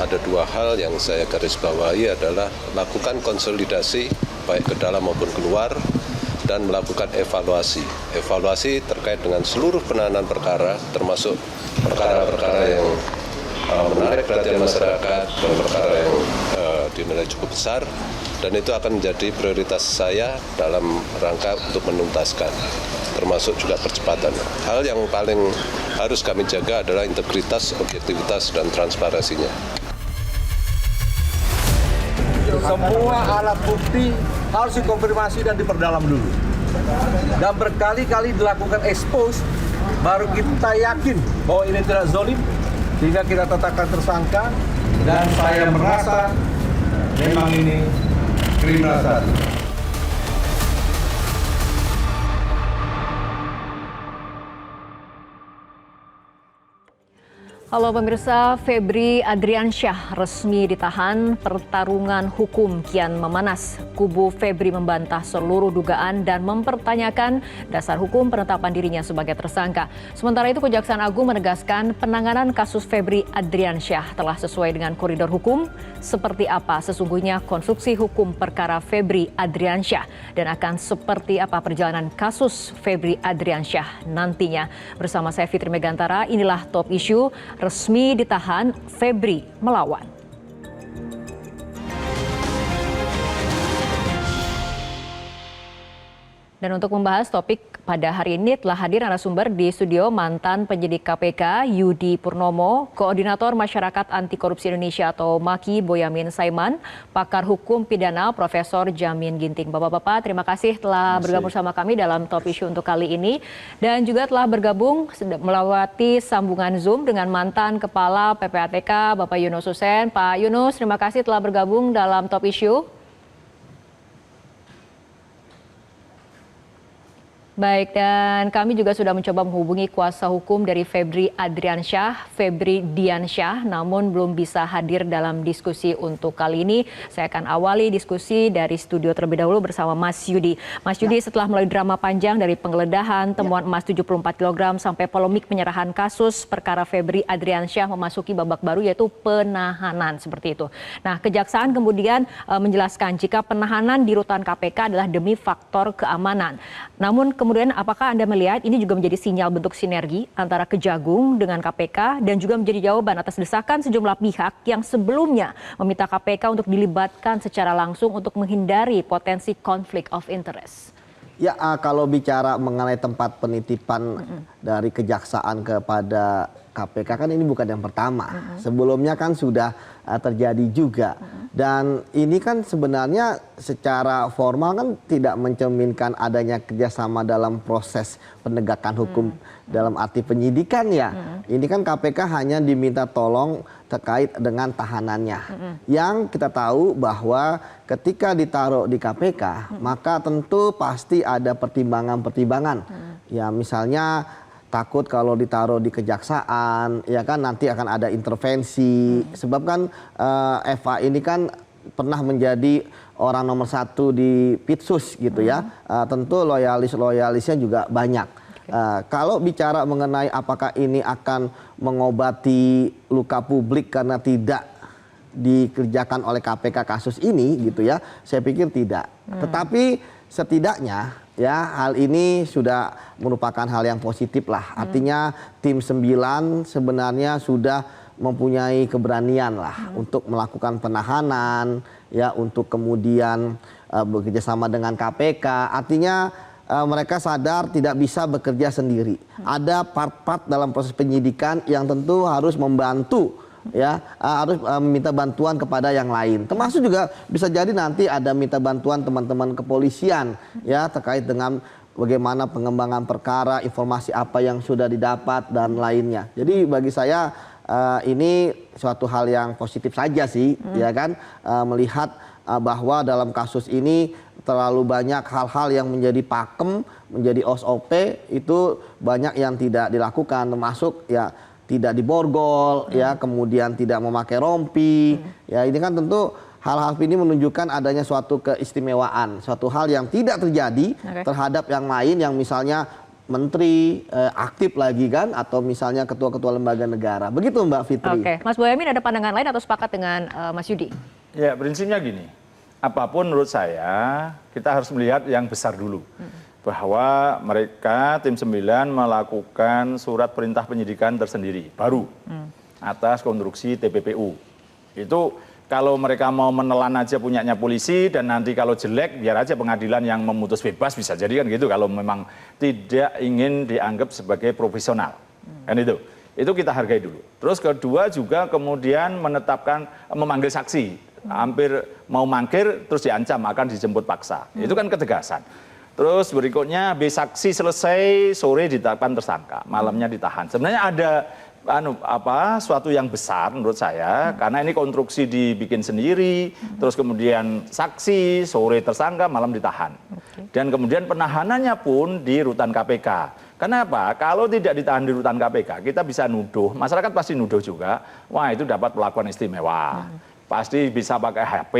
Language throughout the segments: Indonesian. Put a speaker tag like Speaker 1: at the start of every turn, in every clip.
Speaker 1: ada dua hal yang saya garis bawahi adalah lakukan konsolidasi baik ke dalam maupun keluar dan melakukan evaluasi. Evaluasi terkait dengan seluruh penanganan perkara termasuk perkara-perkara yang menarik perhatian masyarakat dan perkara yang dinilai cukup besar, dan itu akan menjadi prioritas saya dalam rangka untuk menuntaskan, termasuk juga percepatan. Hal yang paling harus kami jaga adalah integritas, objektivitas, dan transparansinya.
Speaker 2: Semua alat bukti harus dikonfirmasi dan diperdalam dulu. Dan berkali-kali dilakukan expose, baru kita yakin bahwa ini tidak zalim, sehingga kita tetapkan tersangka. Dan saya merasa memang ini kriminalisasi.
Speaker 3: Halo pemirsa, Febri Adriansyah resmi ditahan. Pertarungan hukum kian memanas. Kubu Febri membantah seluruh dugaan dan mempertanyakan dasar hukum penetapan dirinya sebagai tersangka. Sementara itu Kejaksaan Agung menegaskan penanganan kasus Febri Adriansyah telah sesuai dengan koridor hukum. Seperti apa sesungguhnya konstruksi hukum perkara Febri Adriansyah dan akan seperti apa perjalanan kasus Febri Adriansyah nantinya. Bersama saya Fitri Megantara, inilah Top Issue. Resmi ditahan, Febri melawan. Dan untuk membahas topik pada hari ini telah hadir narasumber di studio mantan penyidik KPK Yudi Purnomo, Koordinator Masyarakat Anti Korupsi Indonesia atau MAKI Boyamin Saiman, pakar hukum pidana Profesor Jamin Ginting. Bapak-bapak, terima kasih telah bergabung bersama kami dalam Top Issue untuk kali ini. Dan juga telah bergabung melewati sambungan Zoom dengan mantan Kepala PPATK Bapak Yunus Hussein. Pak Yunus, terima kasih telah bergabung dalam Top Issue. Baik, dan kami juga sudah mencoba menghubungi kuasa hukum dari Febri Adriansyah, Febri Diansyah, namun belum bisa hadir dalam diskusi untuk kali ini. Saya akan awali diskusi dari studio terlebih dahulu bersama Mas Yudi. Mas Yudi, setelah melalui drama panjang dari penggeledahan, temuan emas 74 kg, sampai polemik penyerahan kasus, perkara Febri Adriansyah memasuki babak baru yaitu penahanan, seperti itu. Nah, Kejaksaan kemudian menjelaskan jika penahanan di rutan KPK adalah demi faktor keamanan. Namun kemudian apakah Anda melihat ini juga menjadi sinyal bentuk sinergi antara Kejagung dengan KPK dan juga menjadi jawaban atas desakan sejumlah pihak yang sebelumnya meminta KPK untuk dilibatkan secara langsung untuk menghindari potensi konflik of interest?
Speaker 4: Ya, kalau bicara mengenai tempat penitipan dari Kejaksaan kepada KPK kan ini bukan yang pertama. Sebelumnya kan sudah terjadi juga. Dan ini kan sebenarnya secara formal kan tidak mencerminkan adanya kerjasama dalam proses penegakan hukum dalam arti penyidikan ya. Ini kan KPK hanya diminta tolong terkait dengan tahanannya. Yang kita tahu bahwa ketika ditaruh di KPK maka tentu pasti ada pertimbangan-pertimbangan. Ya misalnya takut kalau ditaruh di kejaksaan, ya kan nanti akan ada intervensi. Sebab kan Eva ini kan pernah menjadi orang nomor 1 di Pitsus gitu ya. Tentu loyalis-loyalisnya juga banyak. Kalau bicara mengenai apakah ini akan mengobati luka publik karena tidak dikerjakan oleh KPK kasus ini gitu ya, saya pikir tidak. Tetapi setidaknya ya hal ini sudah merupakan hal yang positif lah. Artinya tim 9 sebenarnya sudah mempunyai keberanian lah untuk melakukan penahanan ya, untuk kemudian bekerja sama dengan KPK. Artinya mereka sadar tidak bisa bekerja sendiri. Ada part-part dalam proses penyidikan yang tentu harus membantu ya, harus meminta bantuan kepada yang lain. Termasuk juga bisa jadi nanti ada minta bantuan teman-teman kepolisian ya terkait dengan bagaimana pengembangan perkara, informasi apa yang sudah didapat dan lainnya. Jadi bagi saya ini suatu hal yang positif saja sih, ya kan, melihat bahwa dalam kasus ini terlalu banyak hal-hal yang menjadi pakem, menjadi SOP itu banyak yang tidak dilakukan, termasuk ya tidak diborgol, ya kemudian tidak memakai rompi, ya ini kan tentu hal-hal ini menunjukkan adanya suatu keistimewaan, suatu hal yang tidak terjadi terhadap yang lain yang misalnya menteri aktif lagi kan, atau misalnya ketua-ketua lembaga negara. Begitu Mbak Fitri.
Speaker 3: Oke, Mas Boyamin ada pandangan lain atau sepakat dengan Mas Yudi?
Speaker 5: Ya, prinsipnya gini, apapun menurut saya kita harus melihat yang besar dulu. Bahwa mereka tim 9 melakukan surat perintah penyidikan tersendiri, baru, atas konstruksi TPPU. Itu kalau mereka mau menelan aja punyanya polisi dan nanti kalau jelek biar aja pengadilan yang memutus bebas, bisa jadi kan gitu kalau memang tidak ingin dianggap sebagai profesional. Kan itu kita hargai dulu. Terus kedua juga kemudian menetapkan memanggil saksi, hampir mau mangkir terus diancam akan dijemput paksa. Itu kan ketegasan. Terus berikutnya saksi selesai, sore ditetapkan tersangka, malamnya ditahan. Sebenarnya ada suatu yang besar menurut saya, karena ini konstruksi dibikin sendiri, terus kemudian saksi, sore tersangka, malam ditahan. Dan kemudian penahanannya pun di rutan KPK. Kenapa? Kalau tidak ditahan di rutan KPK, kita bisa nuduh, masyarakat pasti nuduh juga, wah itu dapat perlakuan istimewa. Pasti bisa pakai HP,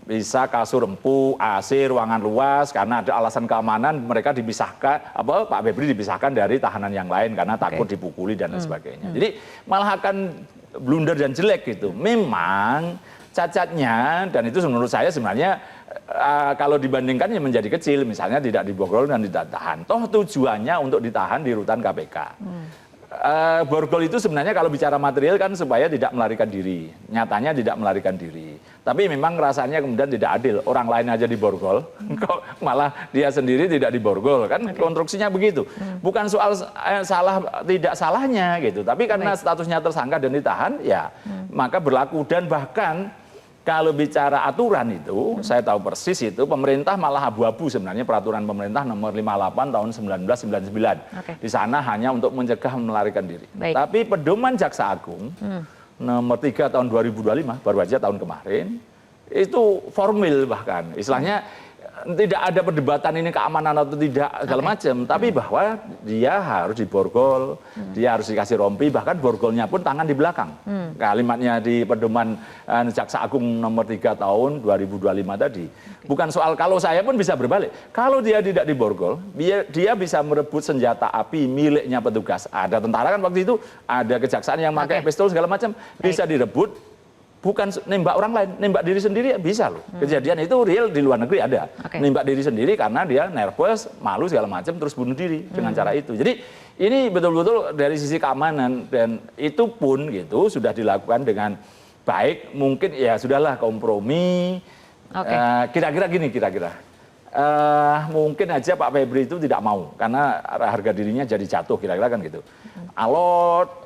Speaker 5: bisa kasur empuk, AC, ruangan luas, karena ada alasan keamanan mereka dipisahkan, Pak Febri dipisahkan dari tahanan yang lain karena takut dipukuli dan lain sebagainya. Jadi malah akan blunder dan jelek gitu. Memang cacatnya, dan itu menurut saya sebenarnya kalau dibandingkan ya menjadi kecil, misalnya tidak diborgol dan tidak ditahan. Toh tujuannya untuk ditahan di rutan KPK. Borgol itu sebenarnya kalau bicara material kan supaya tidak melarikan diri. Nyatanya tidak melarikan diri. Tapi memang rasanya kemudian tidak adil. Orang lain aja diborgol, kok malah dia sendiri tidak diborgol. Kan konstruksinya begitu. Bukan soal salah tidak salahnya gitu. Tapi karena statusnya tersangka dan ditahan, ya maka berlaku. Dan bahkan kalau bicara aturan itu, saya tahu persis itu, pemerintah malah abu-abu sebenarnya peraturan pemerintah nomor 58 tahun 1999. Di sana hanya untuk mencegah melarikan diri. Tapi pedoman Jaksa Agung nomor 3 tahun 2025, baru aja tahun kemarin, itu formil bahkan. Istilahnya tidak ada perdebatan ini keamanan atau tidak segala macam, tapi bahwa dia harus diborgol, dia harus dikasih rompi, bahkan borgolnya pun tangan di belakang. Kalimatnya di pedoman Jaksa Agung nomor 3 tahun 2025 tadi. Bukan soal kalau saya pun bisa berbalik. Kalau dia tidak diborgol, dia bisa merebut senjata api miliknya petugas. Ada tentara kan waktu itu, ada kejaksaan yang pakai pistol segala macam, bisa direbut. Bukan nembak orang lain, nembak diri sendiri bisa loh. Kejadian itu real di luar negeri ada. Nembak diri sendiri karena dia nervous, malu segala macam, terus bunuh diri dengan cara itu. Jadi ini betul-betul dari sisi keamanan, dan itu pun gitu sudah dilakukan dengan baik. Mungkin ya sudahlah kompromi. Kira-kira gini, mungkin aja Pak Febri itu tidak mau karena harga dirinya jadi jatuh, kira-kira kan gitu. Alot,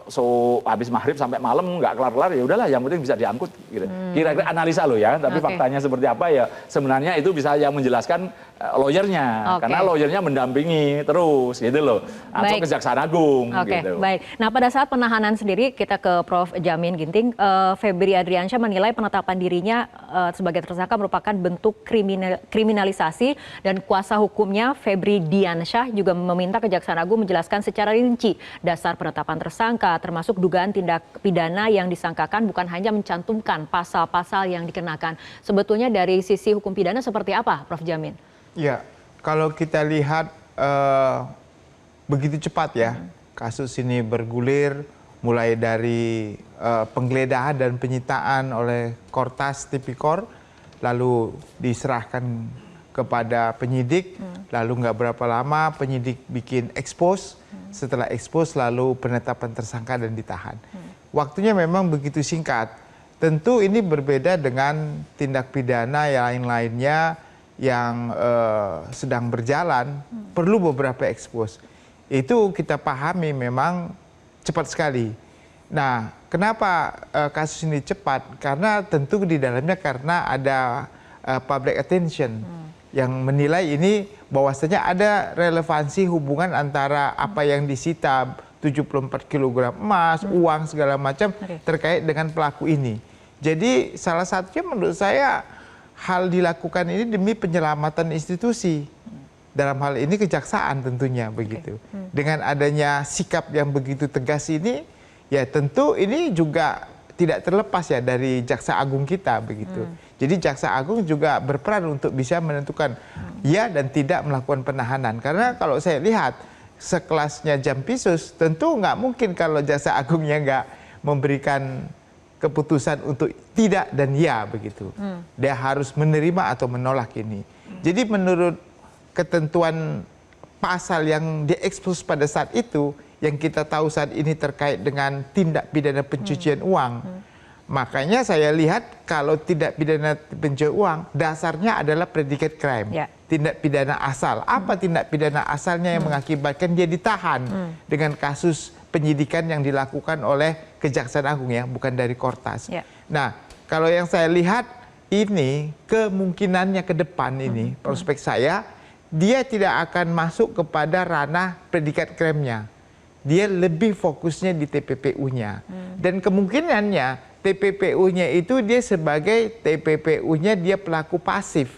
Speaker 5: habis maghrib sampai malam nggak kelar-kelar, ya udahlah, yang penting bisa diangkut. Gitu. Kira-kira analisa lo ya, tapi faktanya seperti apa ya? Sebenarnya itu bisa yang menjelaskan lawyernya, karena lawyernya mendampingi terus, gitu loh. Atau Kejaksaan Agung. Gitu.
Speaker 3: Baik. Nah pada saat penahanan sendiri, kita ke Prof. Jamin Ginting, Febri Adriansyah menilai penetapan dirinya sebagai tersangka merupakan bentuk kriminalisasi, dan kuasa hukumnya Febri Diansyah juga meminta Kejaksaan Agung menjelaskan secara rinci dasar penetapan tersangka, termasuk dugaan tindak pidana yang disangkakan, bukan hanya mencantumkan pasal-pasal yang dikenakan. Sebetulnya dari sisi hukum pidana seperti apa, Prof. Jamin?
Speaker 6: Ya, kalau kita lihat begitu cepat ya, kasus ini bergulir mulai dari penggeledahan dan penyitaan oleh Kortas Tipikor, lalu diserahkan kepada penyidik, lalu nggak berapa lama penyidik bikin expose, setelah expose lalu penetapan tersangka dan ditahan. Waktunya memang begitu singkat. Tentu ini berbeda dengan tindak pidana yang lainnya yang sedang berjalan, perlu beberapa expose. Itu kita pahami memang cepat sekali. Nah, kenapa kasus ini cepat? Karena tentu di dalamnya karena ada public attention yang menilai ini bahwasanya ada relevansi hubungan antara apa yang disita 74 kg emas, uang segala macam terkait dengan pelaku ini. Jadi salah satunya menurut saya hal dilakukan ini demi penyelamatan institusi. Dalam hal ini kejaksaan tentunya begitu. Dengan adanya sikap yang begitu tegas ini, ya tentu ini juga tidak terlepas ya dari Jaksa Agung kita begitu. Jadi Jaksa Agung juga berperan untuk bisa menentukan ya dan tidak melakukan penahanan. Karena kalau saya lihat sekelasnya Jampitsus, tentu nggak mungkin kalau Jaksa Agungnya nggak memberikan keputusan untuk tidak dan ya begitu. Dia harus menerima atau menolak ini. Jadi menurut ketentuan pasal yang diekspos pada saat itu, yang kita tahu saat ini terkait dengan tindak pidana pencucian uang, makanya saya lihat kalau tidak pidana pencucian uang, dasarnya adalah predicate crime, tindak pidana asal. Apa tindak pidana asalnya yang mengakibatkan dia ditahan dengan kasus penyidikan yang dilakukan oleh Kejaksaan Agung ya, bukan dari Kortas. Nah, kalau yang saya lihat ini kemungkinannya ke depan ini, prospek saya, dia tidak akan masuk kepada ranah predikat crime-nya. Dia lebih fokusnya di TPPU-nya. Dan kemungkinannya TPPU-nya itu dia sebagai TPPU-nya dia pelaku pasif,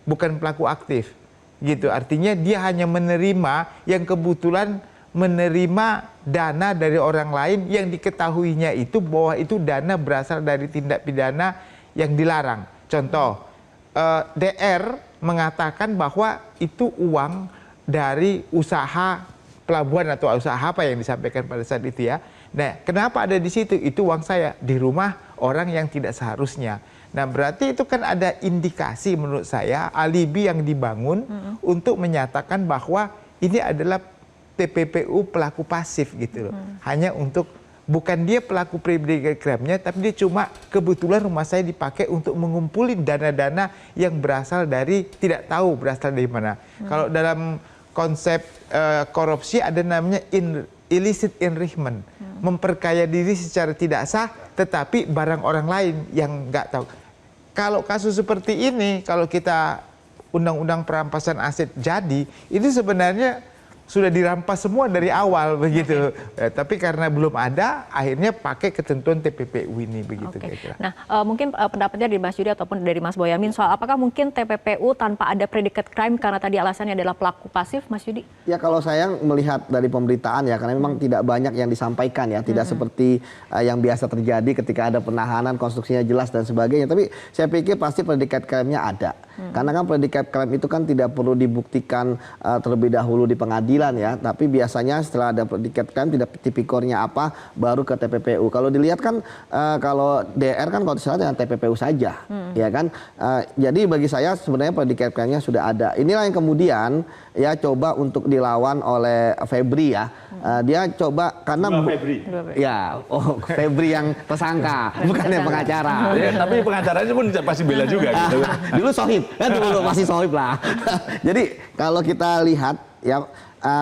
Speaker 6: bukan pelaku aktif. Gitu. Artinya dia hanya menerima yang kebetulan menerima dana dari orang lain yang diketahuinya itu bahwa itu dana berasal dari tindak pidana yang dilarang. Contoh, DR mengatakan bahwa itu uang dari usaha pelabuhan atau usaha apa yang disampaikan pada saat itu ya. Nah, kenapa ada di situ? Itu uang saya di rumah orang yang tidak seharusnya. Nah, berarti itu kan ada indikasi menurut saya alibi yang dibangun untuk menyatakan bahwa ini adalah TPPU pelaku pasif gitu loh. Hanya untuk bukan dia pelaku predicate crime-nya, tapi dia cuma kebetulan rumah saya dipakai untuk mengumpulin dana-dana yang berasal dari tidak tahu berasal dari mana. Kalau dalam konsep korupsi ada namanya illicit enrichment, memperkaya diri secara tidak sah, tetapi barang orang lain yang nggak tahu. Kalau kasus seperti ini, kalau kita undang-undang perampasan aset jadi, ini sebenarnya sudah dirampas semua dari awal begitu. Tapi karena belum ada, akhirnya pakai ketentuan TPPU ini begitu kira-kira.
Speaker 3: Nah, mungkin pendapatnya dari Mas Yudi ataupun dari Mas Boyamin soal apakah mungkin TPPU tanpa ada predicate crime karena tadi alasannya adalah pelaku pasif, Mas Yudi?
Speaker 4: Ya kalau saya melihat dari pemberitaan ya, karena memang tidak banyak yang disampaikan ya, tidak seperti yang biasa terjadi ketika ada penahanan, konstruksinya jelas dan sebagainya. Tapi saya pikir pasti predicate crime-nya ada. Karena kan predicate crime itu kan tidak perlu dibuktikan terlebih dahulu di pengadilan ya, tapi biasanya setelah ada predicate crime tidak tipikornya apa baru ke TPPU. Kalau dilihat kan kalau DR kan kalau salah dengan TPPU saja, ya kan. Jadi bagi saya sebenarnya predicate crime-nya sudah ada. Inilah yang kemudian ya coba untuk dilawan oleh Febri ya. Dia coba karena ya Febri yang tersangka bukan yang pengacara.
Speaker 5: Ya, tapi pengacaranya pun pasti bela juga gitu.
Speaker 4: Dulu sohib, kan dulu masih sohib lah. Jadi kalau kita lihat ya,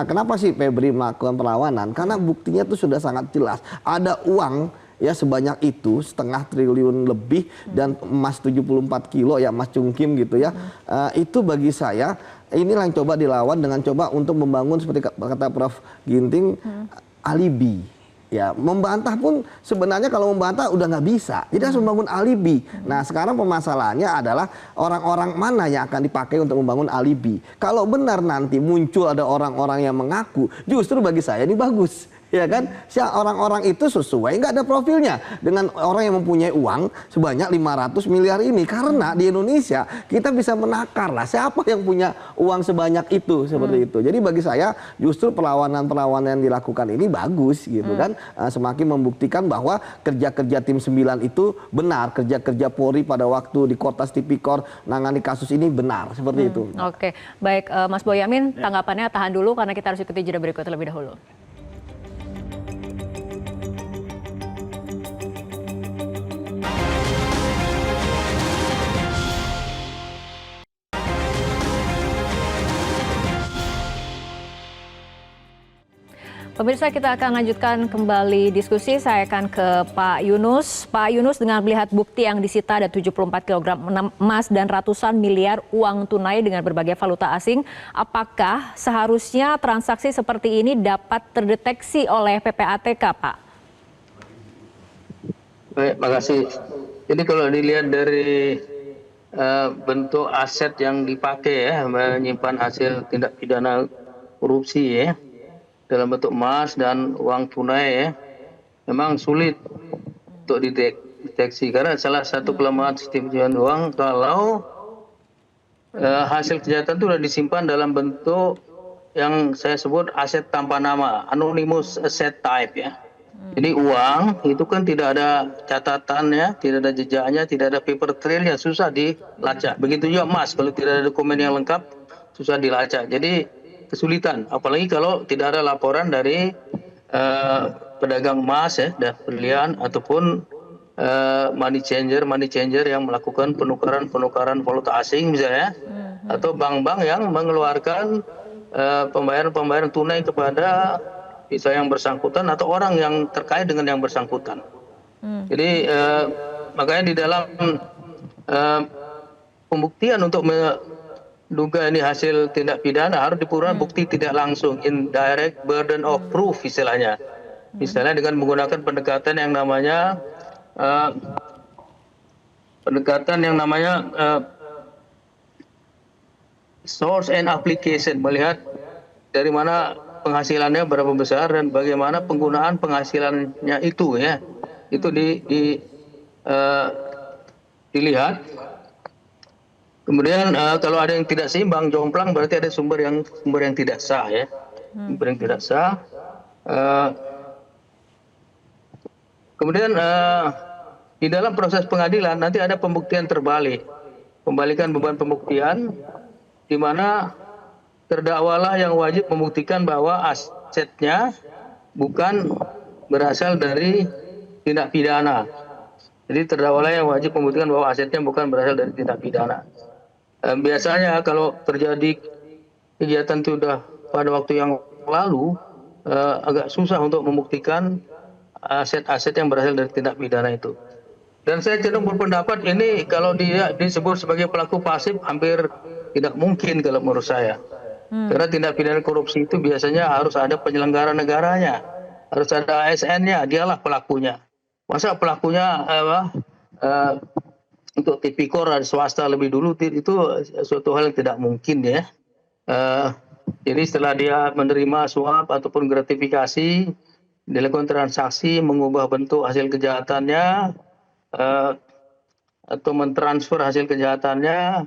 Speaker 4: kenapa sih Febri melakukan perlawanan? Karena buktinya itu sudah sangat jelas. Ada uang ya sebanyak itu, 1,5 triliun lebih, dan emas 74 kilo ya, emas cungkim gitu ya. Itu bagi saya inilah yang coba dilawan dengan coba untuk membangun seperti kata Prof Ginting, alibi. Ya, membantah pun sebenarnya kalau membantah udah nggak bisa. Jadi harus membangun alibi. Nah, sekarang permasalahannya adalah orang-orang mana yang akan dipakai untuk membangun alibi. Kalau benar nanti muncul ada orang-orang yang mengaku, justru bagi saya ini bagus. Ya kan, orang-orang itu sesuai nggak ada profilnya dengan orang yang mempunyai uang sebanyak 500 miliar ini. Karena di Indonesia kita bisa menakar lah siapa yang punya uang sebanyak itu, seperti itu. Jadi bagi saya justru perlawanan-perlawanan yang dilakukan ini bagus gitu kan, semakin membuktikan bahwa kerja-kerja tim 9 itu benar, kerja-kerja Polri pada waktu di Kortas Tipikor nangani kasus ini benar, seperti itu.
Speaker 3: Oke, baik Mas Boyamin, tanggapannya tahan dulu karena kita harus ikuti jeda berikut terlebih dahulu. Pemirsa, kita akan lanjutkan kembali diskusi. Saya akan ke Pak Yunus. Pak Yunus, dengan melihat bukti yang disita ada 74 kg emas dan ratusan miliar uang tunai dengan berbagai valuta asing, apakah seharusnya transaksi seperti ini dapat terdeteksi oleh PPATK, Pak?
Speaker 7: Baik, makasih. Jadi kalau dilihat dari bentuk aset yang dipakai ya, menyimpan hasil tindak pidana korupsi ya, dalam bentuk emas dan uang tunai ya, memang sulit untuk dideteksi karena salah satu kelemahan sistem pencucian uang kalau hasil kejahatan itu sudah disimpan dalam bentuk yang saya sebut aset tanpa nama, anonymous asset type ya. Jadi uang itu kan tidak ada catatannya, tidak ada jejaknya, tidak ada paper trailnya, susah dilacak. Begitu juga emas, kalau tidak ada dokumen yang lengkap, susah dilacak. Jadi kesulitan, apalagi kalau tidak ada laporan dari pedagang emas ya, dan berlian ataupun money changer yang melakukan penukaran valuta asing misalnya, atau bank-bank yang mengeluarkan pembayaran tunai kepada bisa yang bersangkutan atau orang yang terkait dengan yang bersangkutan. Jadi makanya di dalam pembuktian untuk menduga ini hasil tindak pidana harus diperlukan bukti tidak langsung, indirect burden of proof istilahnya. Misalnya dengan menggunakan pendekatan yang namanya source and application, melihat dari mana penghasilannya berapa besar dan bagaimana penggunaan penghasilannya itu ya, itu dilihat. Kemudian kalau ada yang tidak seimbang, jomplang, berarti ada sumber yang tidak sah ya, sumber yang tidak sah. Kemudian di dalam proses pengadilan nanti ada pembuktian terbalik, pembalikan beban pembuktian, di mana terdakwalah yang wajib membuktikan bahwa asetnya bukan berasal dari tindak pidana. Jadi terdakwalah yang wajib membuktikan bahwa asetnya bukan berasal dari tindak pidana. Biasanya kalau terjadi kegiatan itu sudah pada waktu yang lalu, agak susah untuk membuktikan aset-aset yang berasal dari tindak pidana itu. Dan saya cenderung berpendapat ini kalau dia disebut sebagai pelaku pasif hampir tidak mungkin kalau menurut saya. Karena tindak pidana korupsi itu biasanya harus ada penyelenggara negaranya, harus ada ASN-nya, dialah pelakunya. Masa pelakunya untuk tipikor dan swasta lebih dulu, itu suatu hal yang tidak mungkin ya. Jadi setelah dia menerima suap ataupun gratifikasi, dilakukan transaksi, mengubah bentuk hasil kejahatannya, atau mentransfer hasil kejahatannya,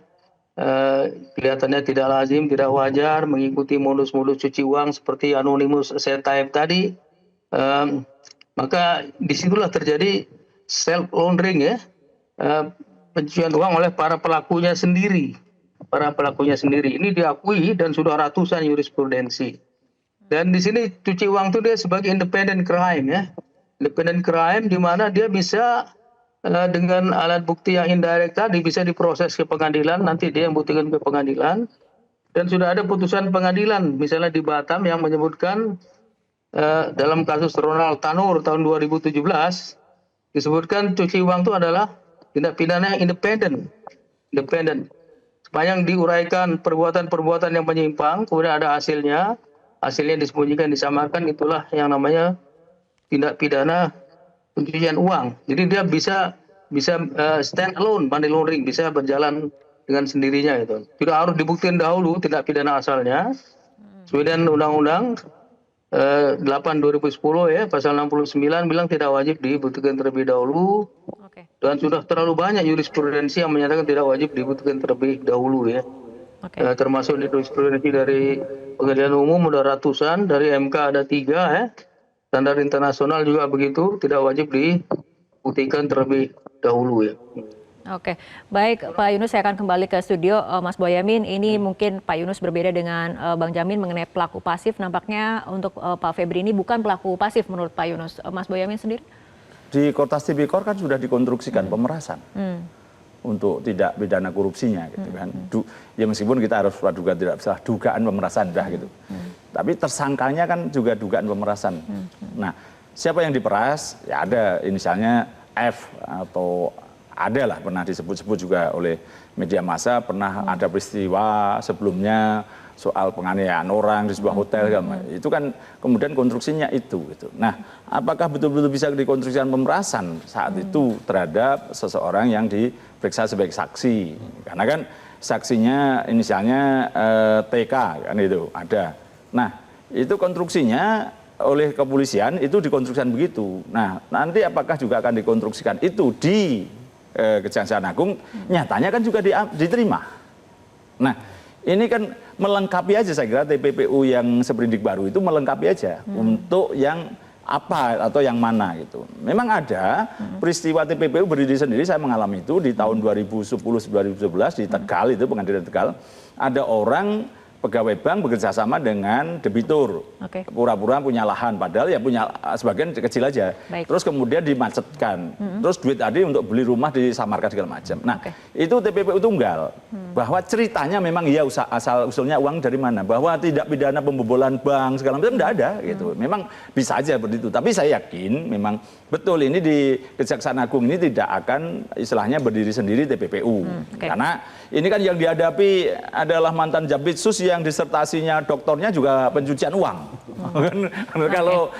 Speaker 7: kelihatannya tidak lazim, tidak wajar, mengikuti modus-modus cuci uang seperti anonymous asset type tadi, maka disitulah terjadi self laundering ya, pencucian uang oleh para pelakunya sendiri. Ini diakui dan sudah ratusan jurisprudensi. Dan di sini cuci uang itu dia sebagai independent crime ya, independent crime di mana dia bisa dengan alat bukti yang indirect tadi bisa diproses ke pengadilan, nanti dia yang buktikan ke pengadilan, dan sudah ada putusan pengadilan misalnya di Batam yang menyebutkan dalam kasus Ronald Tanur tahun 2017 disebutkan cuci uang itu adalah tindak pidana yang independen. Sepanjang diuraikan perbuatan-perbuatan yang menyimpang, kemudian ada hasilnya disembunyikan, disamarkan, itulah yang namanya tindak pidana pencucian uang. Jadi dia bisa stand alone, money laundering, bisa berjalan dengan sendirinya gitu. Tidak harus dibuktikan dahulu tindak pidana asalnya. Sesuai dengan Undang-Undang 8 2010 ya, pasal 69 bilang tidak wajib dibuktikan terlebih dahulu. Dan sudah terlalu banyak jurisprudensi yang menyatakan tidak wajib dibuktikan terlebih dahulu ya. Termasuk di jurisprudensi dari Pengadilan Umum udah ratusan, dari MK ada 3 ya. Standar internasional juga begitu, tidak wajib dibuktikan terlebih dahulu ya.
Speaker 3: Oke, baik Pak Yunus, saya akan kembali ke studio. Mas Boyamin, ini mungkin Pak Yunus berbeda dengan Bang Jamin mengenai pelaku pasif. Nampaknya untuk Pak Febri ini bukan pelaku pasif menurut Pak Yunus. Mas Boyamin sendiri?
Speaker 5: Di Kortas Tipikor kan sudah dikonstruksikan pemerasan untuk tidak pidana korupsinya gitu kan. Ya meskipun kita harus praduga tidak salah, dugaan pemerasan dah gitu. Tapi tersangkanya kan juga dugaan pemerasan. Nah, siapa yang diperas? Ya ada inisialnya F atau ada lah, pernah disebut-sebut juga oleh media massa, pernah ada peristiwa sebelumnya soal penganiayaan orang di sebuah hotel, itu kan kemudian konstruksinya itu gitu. Nah, apakah betul-betul bisa dikonstruksikan pemerasan saat itu terhadap seseorang yang diperiksa sebagai saksi? Karena kan saksinya inisialnya TK kan itu ada. Nah, itu konstruksinya oleh kepolisian itu dikonstruksikan begitu. Nah, nanti apakah juga akan dikonstruksikan itu di Kejaksaan Agung? Nyatanya kan juga diterima. Nah, Ini kan melengkapi aja saya kira TPPU yang seperindik baru itu melengkapi aja untuk yang apa atau yang mana gitu. Memang ada peristiwa TPPU berdiri sendiri, saya mengalami itu di tahun 2010-2011 di Tegal, itu pengadilan Tegal. Ada orang pegawai bank bekerja sama dengan debitur, pura-pura punya lahan, padahal ya punya sebagian kecil aja. Terus kemudian dimacetkan, terus duit tadi untuk beli rumah disamarkan segala macam. Nah, itu TPPU tunggal, bahwa ceritanya memang ya asal usulnya uang dari mana, bahwa tidak pidana pembobolan bank segala macam tidak ada gitu. Memang bisa aja begitu, tapi saya yakin memang betul ini di Kejaksaan Agung ini tidak akan istilahnya berdiri sendiri TPPU, karena ini kan yang dihadapi adalah mantan Jampitsus yang disertasinya doktornya juga pencucian uang. Kalau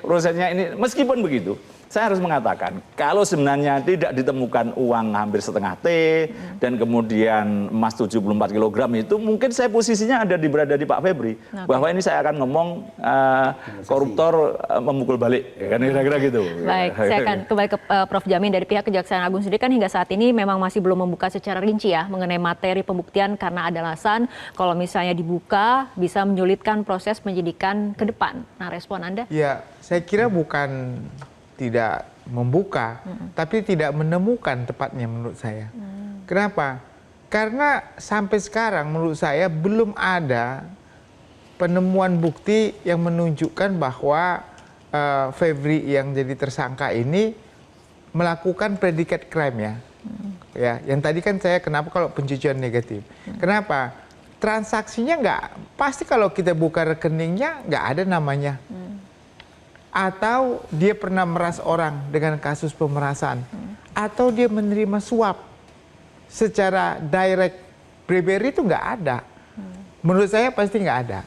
Speaker 5: prosesnya ini, meskipun begitu, saya harus mengatakan kalau sebenarnya tidak ditemukan uang hampir setengah T dan kemudian emas 74 kg itu, mungkin saya posisinya berada di Pak Febri, bahwa ini saya akan ngomong koruptor memukul balik, kan kira-kira gitu.
Speaker 3: Baik, saya akan kembali ke Prof. Jamin. Dari pihak Kejaksaan Agung sendiri kan hingga saat ini memang masih belum membuka secara rinci ya mengenai materi pembuktian, karena ada alasan kalau misalnya dibuka bisa menyulitkan proses penyidikan ke depan. Nah, respon Anda?
Speaker 6: Ya, saya kira bukan tidak membuka, tapi tidak menemukan tepatnya menurut saya. Kenapa? Karena sampai sekarang menurut saya belum ada penemuan bukti yang menunjukkan bahwa Febri yang jadi tersangka ini melakukan predikat crime ya. Ya, yang tadi kan saya kenapa kalau pencucian negatif. Kenapa? Transaksinya nggak, pasti kalau kita buka rekeningnya nggak ada namanya. Atau dia pernah meras orang dengan kasus pemerasan, atau dia menerima suap secara direct bribery, itu nggak ada. Menurut saya pasti nggak ada.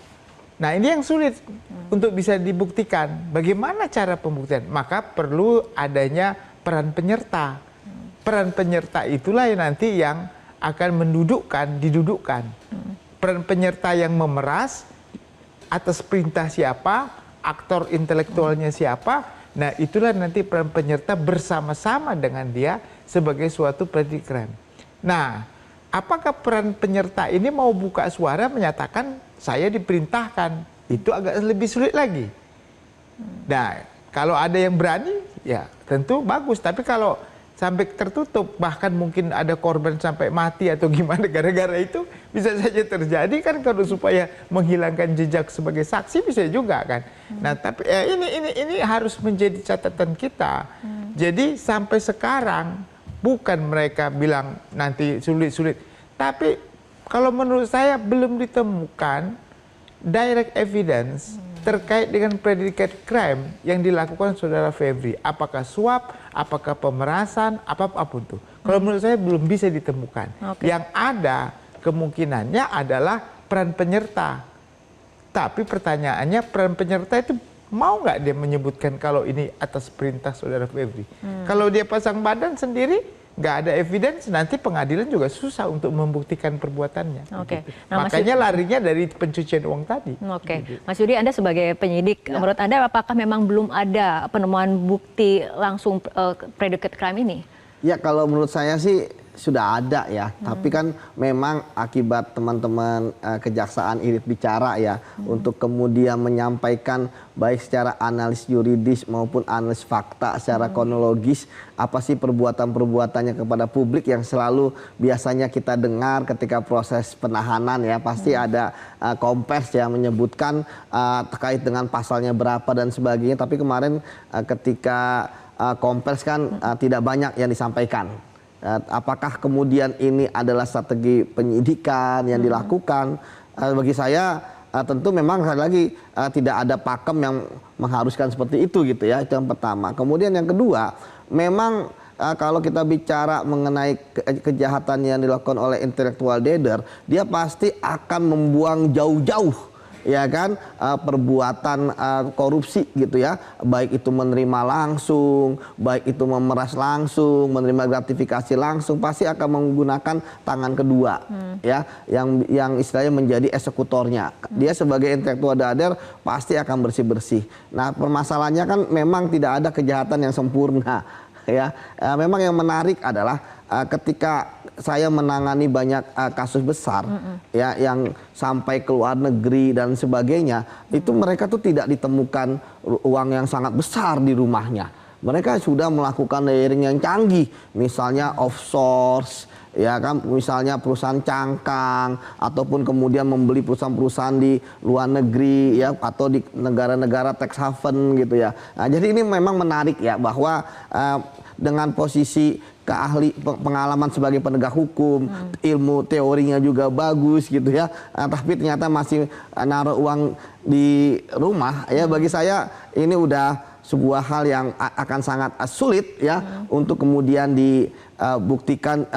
Speaker 6: Nah, ini yang sulit untuk bisa dibuktikan. Bagaimana cara pembuktian? Maka perlu adanya peran penyerta. Peran penyerta itulah yang nanti yang akan didudukkan. Peran penyerta yang memeras atas perintah siapa, aktor intelektualnya siapa, nah itulah nanti peran penyerta bersama-sama dengan dia sebagai suatu predikat crime. Nah, apakah peran penyerta ini mau buka suara menyatakan saya diperintahkan? Itu agak lebih sulit lagi. Nah, kalau ada yang berani, ya tentu bagus. Tapi kalau sampai tertutup, bahkan mungkin ada korban sampai mati atau gimana gara-gara itu, bisa saja terjadi kan, kalau supaya menghilangkan jejak sebagai saksi bisa juga kan. Nah, tapi ini harus menjadi catatan kita. Jadi sampai sekarang bukan mereka bilang nanti sulit-sulit, tapi kalau menurut saya belum ditemukan direct evidence terkait dengan predikat crime yang dilakukan saudara Febri. Apakah suap, apakah pemerasan, apapun itu. Kalau menurut saya belum bisa ditemukan. Yang ada kemungkinannya adalah peran penyerta. Tapi pertanyaannya, peran penyerta itu mau nggak dia menyebutkan kalau ini atas perintah saudara Febri? Kalau dia pasang badan sendiri, nggak ada evidence, nanti pengadilan juga susah untuk membuktikan perbuatannya. Nah, makanya larinya dari pencucian uang tadi.
Speaker 3: Mas Yudi, Anda sebagai penyidik, menurut Anda apakah memang belum ada penemuan bukti langsung predikat crime ini?
Speaker 4: Ya, kalau menurut saya sih sudah ada ya, tapi kan memang akibat teman-teman kejaksaan irit bicara ya, untuk kemudian menyampaikan baik secara analis yuridis maupun analis fakta secara kronologis, apa sih perbuatan-perbuatannya kepada publik yang selalu biasanya kita dengar ketika proses penahanan ya, pasti ada kompers yang menyebutkan terkait dengan pasalnya berapa dan sebagainya, tapi kemarin ketika kompers kan tidak banyak yang disampaikan. Apakah kemudian ini adalah strategi penyidikan yang dilakukan? Bagi saya tentu memang sekali lagi tidak ada pakem yang mengharuskan seperti itu gitu ya, itu yang pertama. Kemudian yang kedua, memang kalau kita bicara mengenai kejahatan yang dilakukan oleh intellectual dader, dia pasti akan membuang jauh-jauh ya kan perbuatan korupsi gitu ya, baik itu menerima langsung, baik itu memeras langsung, menerima gratifikasi langsung, pasti akan menggunakan tangan kedua ya, yang istilahnya menjadi eksekutornya. Dia sebagai intelektual dader pasti akan bersih-bersih. Nah, permasalahannya kan memang tidak ada kejahatan yang sempurna ya. Memang yang menarik adalah ketika saya menangani banyak kasus besar ya yang sampai ke luar negeri dan sebagainya, itu mereka tuh tidak ditemukan uang yang sangat besar di rumahnya. Mereka sudah melakukan layering yang canggih, misalnya offshore, ya kan, misalnya perusahaan cangkang, ataupun kemudian membeli perusahaan-perusahaan di luar negeri, ya, atau di negara-negara tax haven gitu ya. Nah, jadi ini memang menarik ya, bahwa dengan posisi pengalaman sebagai penegak hukum, ilmu teorinya juga bagus gitu ya, tapi ternyata masih naruh uang di rumah, ya bagi saya ini udah sebuah hal yang akan sangat sulit ya untuk kemudian dibuktikan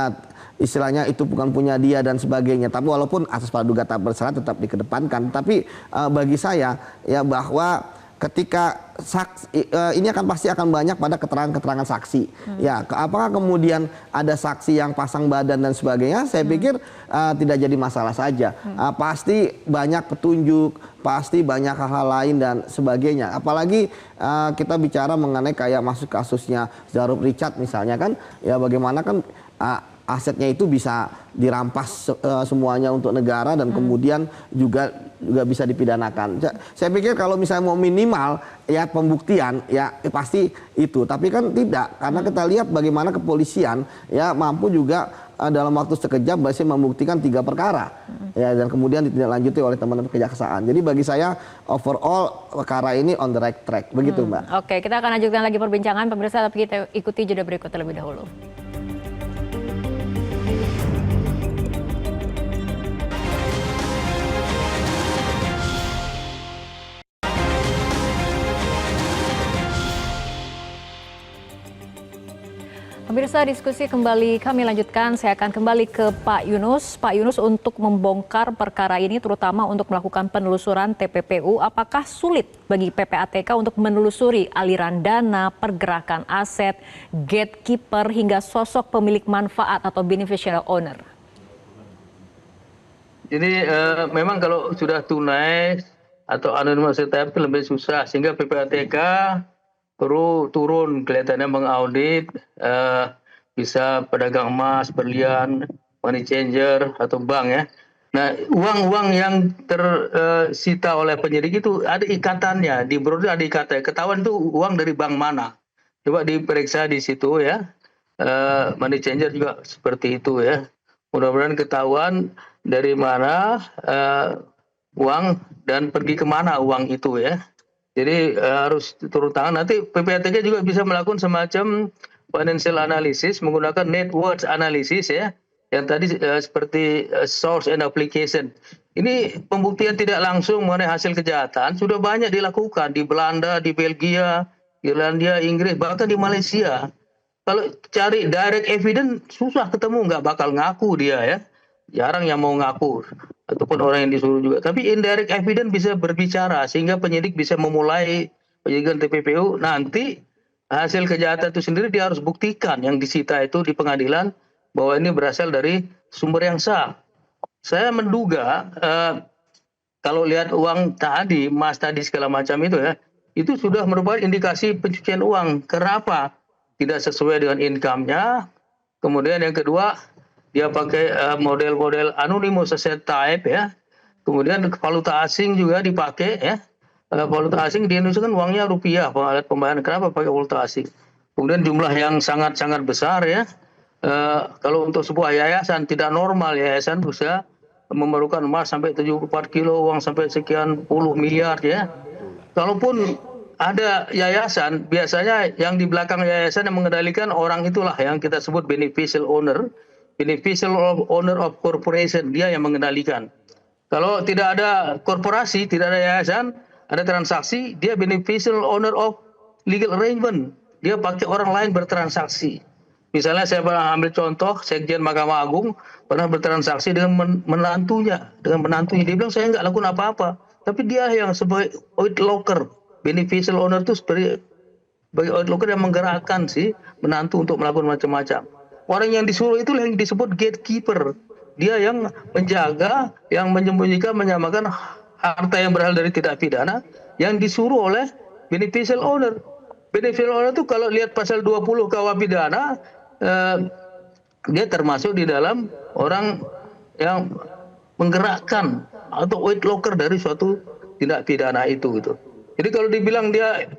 Speaker 4: istilahnya itu bukan punya dia dan sebagainya. Tapi walaupun asas praduga tak bersalah tetap dikedepankan, tapi bagi saya ya bahwa ketika ini pasti akan banyak pada keterangan-keterangan saksi. Ya, apakah kemudian ada saksi yang pasang badan dan sebagainya? Saya pikir tidak jadi masalah saja. Pasti banyak petunjuk, pasti banyak hal-hal lain dan sebagainya. Apalagi kita bicara mengenai kayak masuk kasusnya Zarub Richard misalnya kan, ya bagaimana kan asetnya itu bisa dirampas semuanya untuk negara dan kemudian juga bisa dipidanakan. Saya pikir kalau misalnya mau minimal ya pembuktian ya pasti itu, tapi kan tidak, karena kita lihat bagaimana kepolisian ya mampu juga dalam waktu sekejap berhasil membuktikan 3 perkara ya, dan kemudian ditindaklanjuti oleh teman-teman kejaksaan. Jadi bagi saya overall perkara ini on the right track, begitu Mbak.
Speaker 3: Oke, kita akan lanjutkan lagi perbincangan pemirsa, tapi kita ikuti jeda berikut terlebih dahulu. Pemirsa, diskusi kembali kami lanjutkan. Saya akan kembali ke Pak Yunus. Pak Yunus, untuk membongkar perkara ini terutama untuk melakukan penelusuran TPPU, apakah sulit bagi PPATK untuk menelusuri aliran dana, pergerakan aset, gatekeeper hingga sosok pemilik manfaat atau beneficial owner?
Speaker 7: Jadi memang kalau sudah tunai atau anonymous ETF lebih susah, sehingga PPATK perlu turun kelihatannya mengaudit bisa pedagang emas, berlian, money changer atau bank ya. Nah, uang-uang yang tersita oleh penyidik itu ada ikatannya, di broadcast ada ikatannya, ketahuan itu uang dari bank mana. Coba diperiksa di situ ya. Money changer juga seperti itu ya. Mudah-mudahan ketahuan dari mana uang dan pergi kemana uang itu ya. Jadi harus turun tangan. Nanti PPATK juga bisa melakukan semacam financial analysis menggunakan net worth analysis ya. Yang tadi seperti source and application. Ini pembuktian tidak langsung mengenai hasil kejahatan sudah banyak dilakukan di Belanda, di Belgia, Irlandia, Inggris, bahkan di Malaysia. Kalau cari direct evidence susah ketemu, nggak bakal ngaku dia ya. Jarang yang mau ngaku, ataupun orang yang disuruh juga. Tapi indirect evidence bisa berbicara, sehingga penyidik bisa memulai penyidikan TPPU. Nanti hasil kejahatan itu sendiri dia harus buktikan yang disita itu di pengadilan, bahwa ini berasal dari sumber yang sah. Saya menduga, kalau lihat uang tadi, emas tadi segala macam itu ya, itu sudah merupakan indikasi pencucian uang. Kenapa? Tidak sesuai dengan income-nya. Kemudian yang kedua, dia pakai model-model anonymous asset type ya. Kemudian valuta asing juga dipakai ya. Valuta asing di Indonesia kan uangnya rupiah, alat pembayaran. Kenapa pakai valuta asing? Kemudian jumlah yang sangat-sangat besar ya. Kalau untuk sebuah yayasan tidak normal, yayasan bisa memerlukan emas sampai 74 kilo, uang sampai sekian puluh miliar ya. Kalaupun ada yayasan, biasanya yang di belakang yayasan yang mengendalikan orang itulah yang kita sebut beneficial owner. Beneficial owner of corporation, dia yang mengendalikan. Kalau tidak ada korporasi, tidak ada yayasan, ada transaksi, dia beneficial owner of legal arrangement. Dia pakai orang lain bertransaksi. Misalnya saya pernah ambil contoh, Sekjen Mahkamah Agung pernah bertransaksi dengan menantunya. Dia bilang saya nggak lakukan apa-apa. Tapi dia yang sebagai oid locker, beneficial owner itu sebagai oid locker yang menggerakkan si menantu untuk melakukan macam-macam. Orang yang disuruh itu yang disebut gatekeeper. Dia yang menjaga, yang menyembunyikan, menyamakan harta yang berasal dari tindak pidana yang disuruh oleh beneficial owner. Beneficial owner itu kalau lihat pasal 20 KUH pidana, dia termasuk di dalam orang yang menggerakkan atau weight locker dari suatu tindak pidana itu gitu. Jadi kalau dibilang dia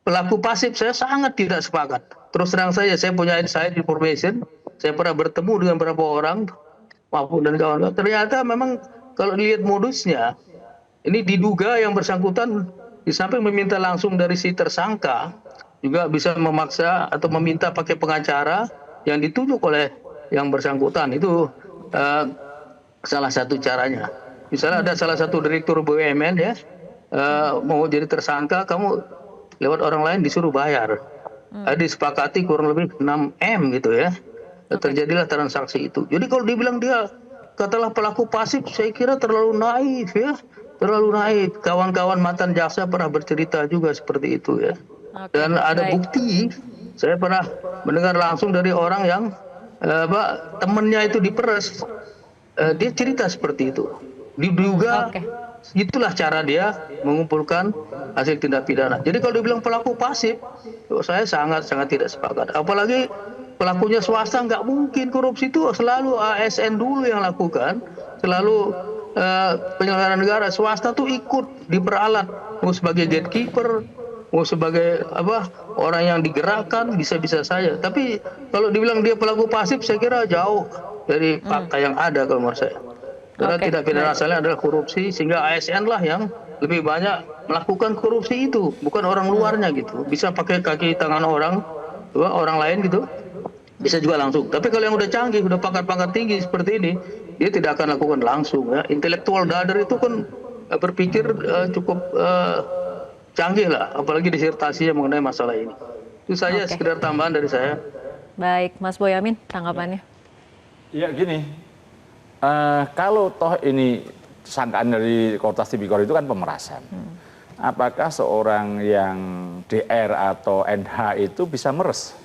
Speaker 7: pelaku pasif, saya sangat tidak sepakat. Terus terang saja, saya punya inside information, saya pernah bertemu dengan beberapa orang maupun dan kawan-kawan. Ternyata memang kalau dilihat modusnya, ini diduga yang bersangkutan di samping meminta langsung dari si tersangka, juga bisa memaksa atau meminta pakai pengacara yang ditunjuk oleh yang bersangkutan. Itu salah satu caranya. Misalnya ada salah satu direktur BUMN ya, mau jadi tersangka, kamu lewat orang lain disuruh bayar. Disepakati kurang lebih 6M gitu ya. Terjadilah transaksi itu. Jadi kalau dibilang dia katalah pelaku pasif, saya kira terlalu naif ya. Terlalu naif. Kawan-kawan mantan jaksa pernah bercerita juga seperti itu ya. Dan ada bukti, saya pernah mendengar langsung dari orang yang temennya itu diperes. Dia cerita seperti itu. Diduga itulah cara dia mengumpulkan hasil tindak pidana. Jadi kalau dibilang pelaku pasif, saya sangat tidak sepakat. Apalagi pelakunya swasta, nggak mungkin. Korupsi itu selalu ASN dulu yang lakukan, selalu penyelenggara negara. Swasta tuh ikut diperalat, mau sebagai gatekeeper, mau sebagai orang yang digerakkan, bisa-bisa saja. Tapi kalau dibilang dia pelaku pasif, saya kira jauh dari fakta yang ada kalau menurut saya. Karena tindak pidana asalnya adalah korupsi, sehingga ASN lah yang lebih banyak melakukan korupsi itu, bukan orang luarnya gitu. Bisa pakai kaki tangan orang lain gitu, bisa juga langsung. Tapi kalau yang udah canggih, udah pangkat-pangkat tinggi seperti ini, dia tidak akan lakukan langsung ya. Intelektual dader itu kan berpikir cukup canggih lah, apalagi disertasinya mengenai masalah ini. Itu saja sekedar tambahan dari saya.
Speaker 3: Baik, Mas Boyamin, tanggapannya?
Speaker 5: Ya gini, kalau toh ini sangkaan dari Kortas Tipikor itu kan pemerasan. Apakah seorang yang DR atau NH itu bisa meres?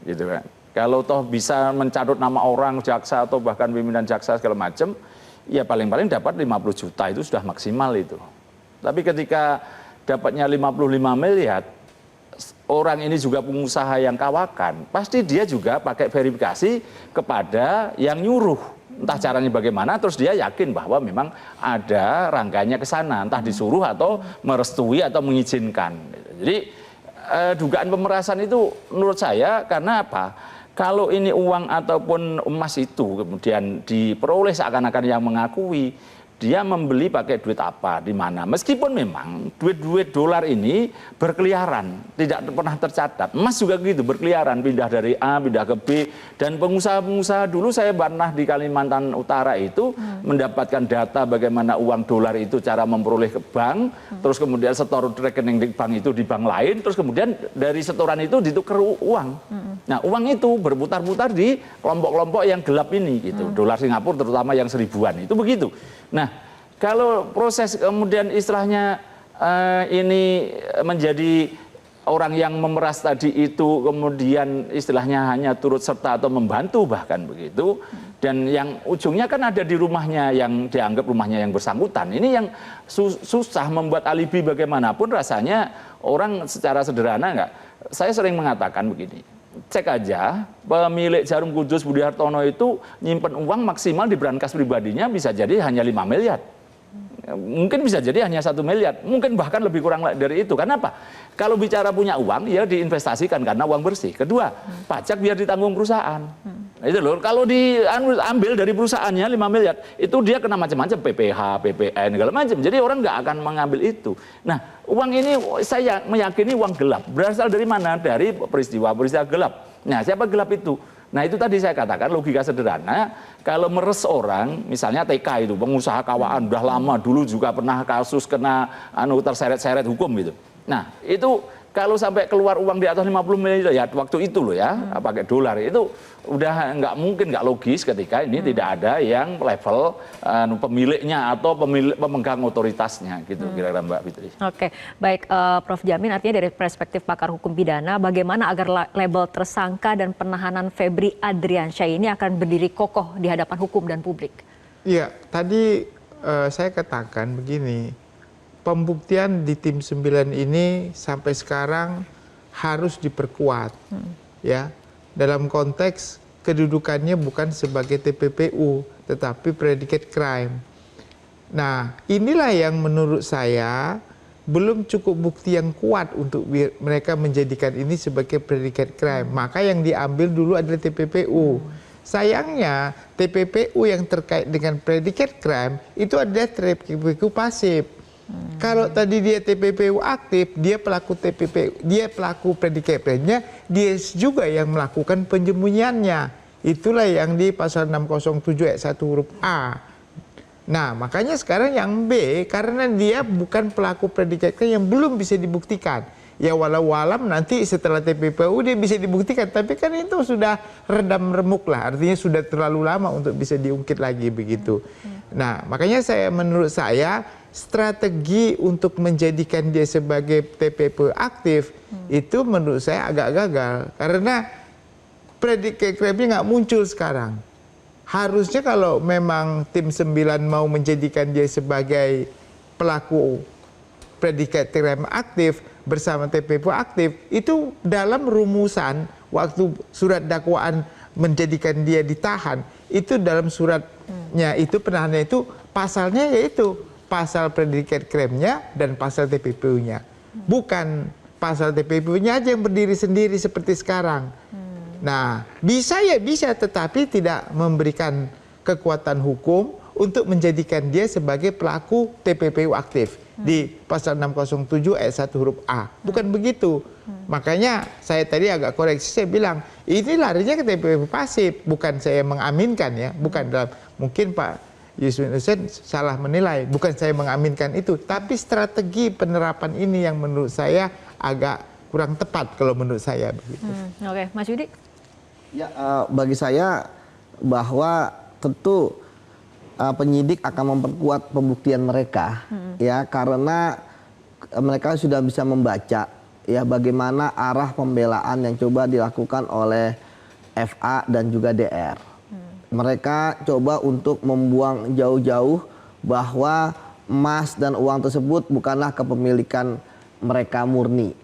Speaker 5: Gitu kan. Kalau toh bisa mencatut nama orang, jaksa atau bahkan pimpinan jaksa segala macam, ya paling-paling dapat 50 juta itu sudah maksimal itu. Tapi ketika dapatnya 55 miliar, orang ini juga pengusaha yang kawakan, pasti dia juga pakai verifikasi kepada yang nyuruh. Entah caranya bagaimana, terus dia yakin bahwa memang ada rangkaiannya ke sana, entah disuruh atau merestui atau mengizinkan. Jadi dugaan pemerasan itu menurut saya karena apa? Kalau ini uang ataupun emas itu kemudian diperoleh seakan-akan yang mengakui, dia membeli pakai duit apa, di mana. Meskipun memang duit-duit dolar ini berkeliaran, tidak pernah tercatat. Emas juga gitu, berkeliaran, pindah dari A, pindah ke B. Dan pengusaha-pengusaha dulu saya pernah di Kalimantan Utara itu mendapatkan data bagaimana uang dolar itu cara memperoleh ke bank, terus kemudian setor rekening di bank itu di bank lain, terus kemudian dari setoran itu ditukar uang. Nah uang itu berputar-putar di kelompok-kelompok yang gelap ini, gitu. Dolar Singapura terutama yang 1000-an, itu begitu. Nah, kalau proses kemudian istilahnya ini menjadi orang yang memeras tadi itu kemudian istilahnya hanya turut serta atau membantu bahkan begitu, dan yang ujungnya kan ada di rumahnya yang dianggap rumahnya yang bersangkutan. Ini yang susah membuat alibi bagaimanapun rasanya orang secara sederhana enggak. Saya sering mengatakan begini. Cek aja, pemilik Jarum Kudus Budi Hartono itu nyimpen uang maksimal di brankas pribadinya bisa jadi hanya 5 miliar. Mungkin bisa jadi hanya 1 miliar, mungkin bahkan lebih kurang dari itu. Karena apa? Kalau bicara punya uang, ya diinvestasikan karena uang bersih. Kedua, pajak biar ditanggung perusahaan. Itu loh, kalau diambil dari perusahaannya 5 miliar, itu dia kena macam-macam, PPH, PPN, segala macam. Jadi orang nggak akan mengambil itu. Nah, uang ini saya meyakini uang gelap. Berasal dari mana? Dari peristiwa-peristiwa gelap. Nah, siapa gelap itu? Nah, itu tadi saya katakan logika sederhana, kalau meres orang, misalnya TK itu, pengusaha kawakan, udah lama dulu juga pernah kasus kena terseret-seret hukum gitu. Nah, itu kalau sampai keluar uang di atas 50 miliar ya waktu itu loh ya, pakai dolar itu udah nggak mungkin, nggak logis ketika ini tidak ada yang level pemiliknya atau pemegang otoritasnya gitu kira-kira Mbak Fitri.
Speaker 3: Oke, baik Prof. Jamin, artinya dari perspektif pakar hukum pidana, bagaimana agar label tersangka dan penahanan Febri Adriansyah ini akan berdiri kokoh di hadapan hukum dan publik?
Speaker 6: Iya, tadi saya katakan begini. Pembuktian di tim 9 ini sampai sekarang harus diperkuat. ya, dalam konteks kedudukannya bukan sebagai TPPU tetapi predicate crime. Nah, inilah yang menurut saya belum cukup bukti yang kuat untuk mereka menjadikan ini sebagai predicate crime. Maka yang diambil dulu adalah TPPU. Sayangnya TPPU yang terkait dengan predicate crime itu adalah TPPU pasif. Kalau tadi dia TPPU aktif, dia pelaku TPPU, dia pelaku predicate crime-nya, dia juga yang melakukan penyembunyiannya. Itulah yang di pasal 607 ayat 1 huruf A. Nah, makanya sekarang yang B, karena dia bukan pelaku predicate crime yang belum bisa dibuktikan. Ya walau alam nanti setelah TPPU dia bisa dibuktikan, tapi kan itu sudah redam remuk lah, artinya sudah terlalu lama untuk bisa diungkit lagi begitu. Nah, makanya menurut saya strategi untuk menjadikan dia sebagai TPPU aktif itu menurut saya agak gagal karena predicate crime-nya nggak muncul sekarang. Harusnya kalau memang tim 9 mau menjadikan dia sebagai pelaku predicate crime aktif bersama TPPU aktif, itu dalam rumusan waktu surat dakwaan menjadikan dia ditahan, itu dalam suratnya itu penahanannya itu pasalnya yaitu pasal predicate crime-nya dan pasal TPPU-nya. Bukan pasal TPPU-nya aja yang berdiri sendiri seperti sekarang. Nah, bisa ya bisa, tetapi tidak memberikan kekuatan hukum untuk menjadikan dia sebagai pelaku TPPU aktif di pasal 607 ayat 1 huruf A. Bukan begitu. Makanya saya tadi agak koreksi, saya bilang ini larinya ke TPPU pasif, bukan saya mengaminkan ya, bukan dalam mungkin Pak Yusuf Hussein salah menilai, bukan saya mengaminkan itu, tapi strategi penerapan ini yang menurut saya agak kurang tepat kalau menurut saya begitu.
Speaker 3: Oke, Mas Yudi.
Speaker 4: Ya, bagi saya bahwa tentu penyidik akan memperkuat pembuktian mereka, ya karena mereka sudah bisa membaca ya bagaimana arah pembelaan yang coba dilakukan oleh FA dan juga DR. Mereka coba untuk membuang jauh-jauh bahwa emas dan uang tersebut bukanlah kepemilikan mereka murni.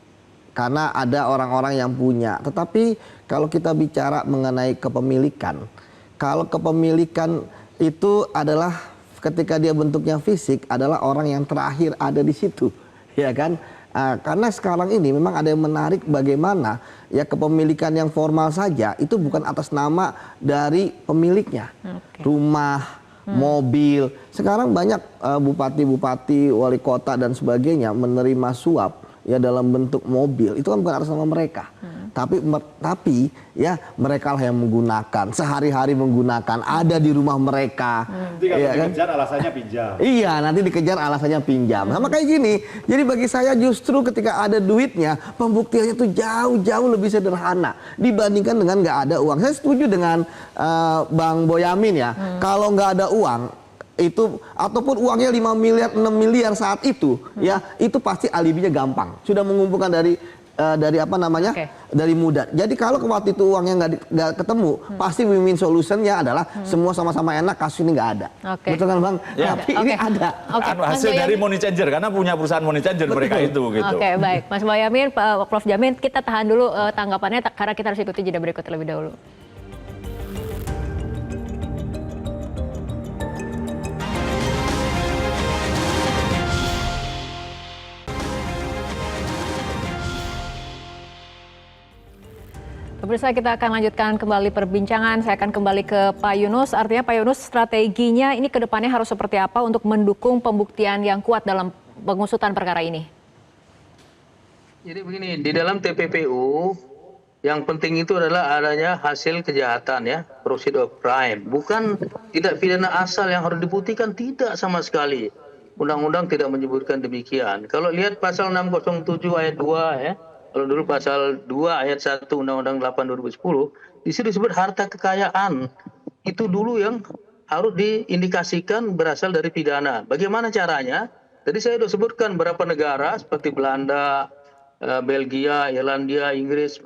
Speaker 4: Karena ada orang-orang yang punya. Tetapi kalau kita bicara mengenai kepemilikan, kalau kepemilikan itu adalah ketika dia bentuknya fisik adalah orang yang terakhir ada di situ, ya kan? Karena sekarang ini memang ada yang menarik bagaimana ya kepemilikan yang formal saja itu bukan atas nama dari pemiliknya, rumah, mobil. Sekarang banyak bupati-bupati, wali kota dan sebagainya menerima suap ya dalam bentuk mobil, itu kan bukan atas nama mereka. Tapi ya mereka lah yang menggunakan, sehari-hari menggunakan, ada di rumah mereka.
Speaker 5: Nanti kalau dikejar alasannya pinjam.
Speaker 4: Iya, nanti dikejar alasannya pinjam. Sama kayak gini. Jadi bagi saya justru ketika ada duitnya, pembuktiannya itu jauh-jauh lebih sederhana dibandingkan dengan nggak ada uang. Saya setuju dengan Bang Boyamin ya. Kalau nggak ada uang itu ataupun uangnya 5 miliar 6 miliar saat itu ya itu pasti alibinya gampang, sudah mengumpulkan dari apa namanya dari muda. Jadi kalau waktu itu uangnya nggak ketemu pasti win-win solutionnya adalah semua sama-sama enak, kasus ini nggak ada. Betul kan Bang?
Speaker 5: Ya.
Speaker 4: Tapi ini ada.
Speaker 5: Hasil dari money changer karena punya perusahaan money changer mereka itu gitu.
Speaker 3: Oke, baik. Mas Boyamin, Pak Prof Jamin, kita tahan dulu tanggapannya karena kita harus ikuti jeda berikut terlebih dahulu. Pemirsa, kita akan lanjutkan kembali perbincangan. Saya akan kembali ke Pak Yunus. Artinya Pak Yunus, strateginya ini ke depannya harus seperti apa untuk mendukung pembuktian yang kuat dalam pengusutan perkara ini?
Speaker 7: Jadi begini, di dalam TPPU yang penting itu adalah adanya hasil kejahatan ya, proceed of crime. Bukan tidak pidana asal yang harus dibuktikan, tidak sama sekali. Undang-undang tidak menyebutkan demikian. Kalau lihat pasal 607 ayat 2 ya, kalau dulu pasal 2 ayat 1 Undang-Undang 8 2010, di situ disebut harta kekayaan. Itu dulu yang harus diindikasikan berasal dari pidana. Bagaimana caranya? Tadi saya sudah sebutkan beberapa negara seperti Belanda, Belgia, Irlandia, Inggris,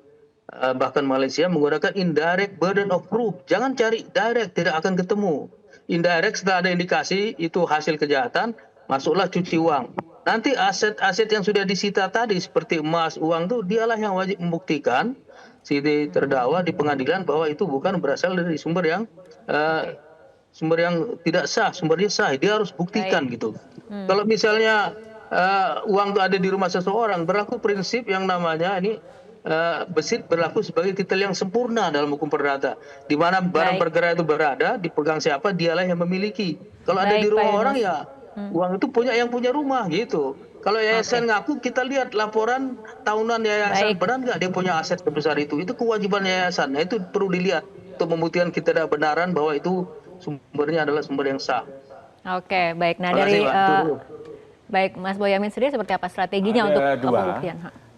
Speaker 7: bahkan Malaysia menggunakan indirect burden of proof. Jangan cari direct, tidak akan ketemu. Indirect setelah ada indikasi itu hasil kejahatan, masuklah cuci uang. Nanti aset-aset yang sudah disita tadi seperti emas, uang itu dialah yang wajib membuktikan si terdakwa di pengadilan bahwa itu bukan berasal dari sumber yang tidak sah, sumbernya sah, dia harus buktikan gitu. Kalau misalnya uang itu ada di rumah seseorang, berlaku prinsip yang namanya ini besit berlaku sebagai titel yang sempurna dalam hukum perdata. Di mana barang bergerak itu berada, dipegang siapa, dialah yang memiliki. Kalau ada di rumah orang ya uang itu punya yang punya rumah gitu. Kalau yayasan ngaku, kita lihat laporan tahunan yayasan, benar nggak dia punya aset sebesar itu? Itu kewajiban yayasan. Nah, itu perlu dilihat untuk membuktikan ketidakbenaran bahwa itu sumbernya adalah sumber yang sah.
Speaker 3: Oke, baik. Nah,
Speaker 7: Makasih,
Speaker 3: dari
Speaker 7: Pak.
Speaker 3: baik Mas Boyamin sendiri seperti apa strateginya untuk pembuktian?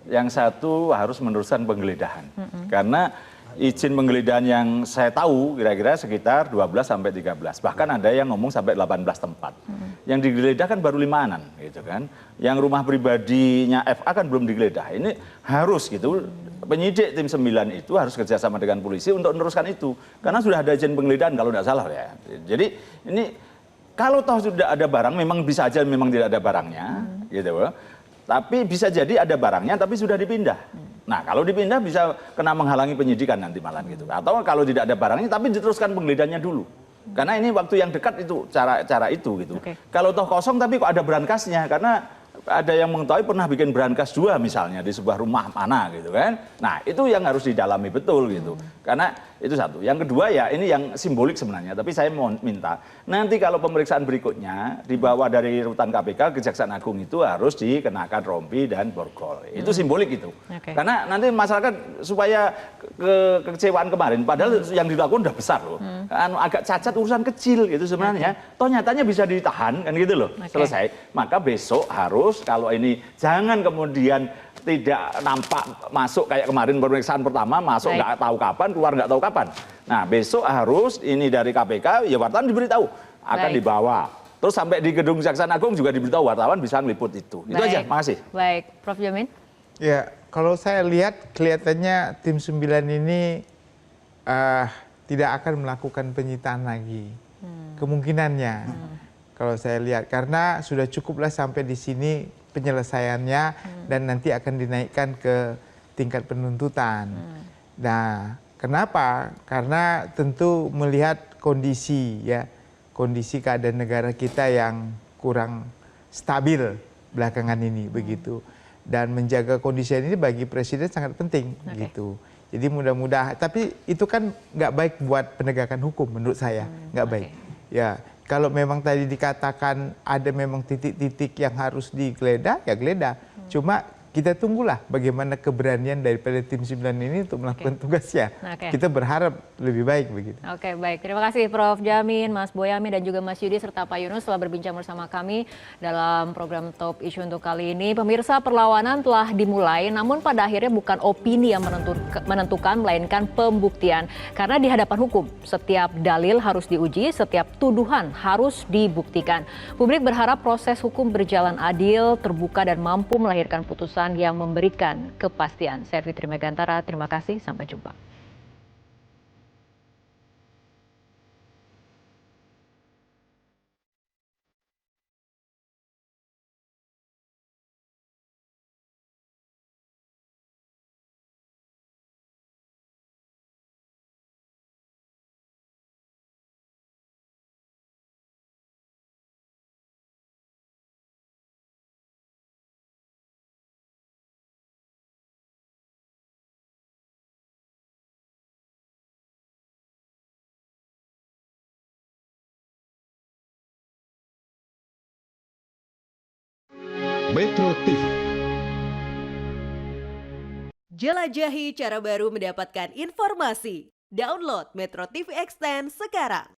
Speaker 5: Yang satu harus meneruskan penggeledahan. Karena izin penggeledahan yang saya tahu kira-kira sekitar 12 sampai 13. Bahkan ada yang ngomong sampai 18 tempat. Yang digeledah kan baru 5-an gitu kan. Yang rumah pribadinya FA kan belum digeledah. Ini harus gitu. Penyidik tim 9 itu harus kerjasama dengan polisi untuk meneruskan itu. Karena sudah ada izin penggeledahan kalau tidak salah ya. Jadi ini kalau toh sudah ada barang, memang bisa aja memang tidak ada barangnya gitu loh. Tapi bisa jadi ada barangnya tapi sudah dipindah. Nah, kalau dipindah bisa kena menghalangi penyidikan nanti malam gitu. Atau kalau tidak ada barangnya tapi diteruskan penggeledahannya dulu. Karena ini waktu yang dekat itu cara itu gitu. Kalau toh kosong tapi kok ada berangkasnya, karena ada yang mengetahui pernah bikin berangkas 2 misalnya di sebuah rumah mana gitu kan. Nah, itu yang harus didalami betul gitu. Karena itu satu. Yang kedua ya ini yang simbolik sebenarnya, tapi saya mau minta nanti kalau pemeriksaan berikutnya dibawa dari rutan KPK, Kejaksaan Agung itu harus dikenakan rompi dan borgol. Itu simbolik itu. Karena nanti masyarakat supaya kekecewaan kemarin, padahal yang dilakukan udah besar loh. Agak cacat urusan kecil itu sebenarnya. Toh nyatanya bisa ditahan kan gitu loh. Selesai. Maka besok harus kalau ini jangan kemudian tidak nampak masuk kayak kemarin pemeriksaan pertama masuk nggak tahu kapan, keluar nggak tahu kapan. Nah besok harus ini dari KPK ya wartawan diberitahu akan dibawa. Terus sampai di gedung Kejaksaan Agung juga diberitahu wartawan bisa meliput itu. Itu aja, makasih.
Speaker 3: Baik, Prof. Jamin.
Speaker 6: Ya, kalau saya lihat kelihatannya tim 9 ini tidak akan melakukan penyitaan lagi. Kemungkinannya. Kalau saya lihat, karena sudah cukuplah sampai di sini penyelesaiannya dan nanti akan dinaikkan ke tingkat penuntutan. Nah, kenapa? Karena tentu melihat kondisi keadaan negara kita yang kurang stabil belakangan ini begitu. Dan menjaga kondisi ini bagi presiden sangat penting gitu. Jadi mudah-mudahan, tapi itu kan nggak baik buat penegakan hukum menurut saya, nggak baik. Ya. Kalau memang tadi dikatakan ada memang titik-titik yang harus digeledah, ya geledah. Cuma kita tunggulah bagaimana keberanian daripada tim 9 ini untuk melakukan tugasnya. Kita berharap lebih baik begitu.
Speaker 3: Oke, baik. Terima kasih Prof. Jamin, Mas Boyamin, dan juga Mas Yudi serta Pak Yunus telah berbincang bersama kami dalam program Top Issue untuk kali ini. Pemirsa, perlawanan telah dimulai, namun pada akhirnya bukan opini yang menentukan, melainkan pembuktian. Karena di hadapan hukum, setiap dalil harus diuji, setiap tuduhan harus dibuktikan. Publik berharap proses hukum berjalan adil, terbuka, dan mampu melahirkan putusan yang memberikan kepastian. Saya Fitri Megantara, terima kasih, sampai jumpa.
Speaker 8: Metro TV.
Speaker 9: Jelajahi cara baru mendapatkan informasi. Download Metro TV Extend sekarang.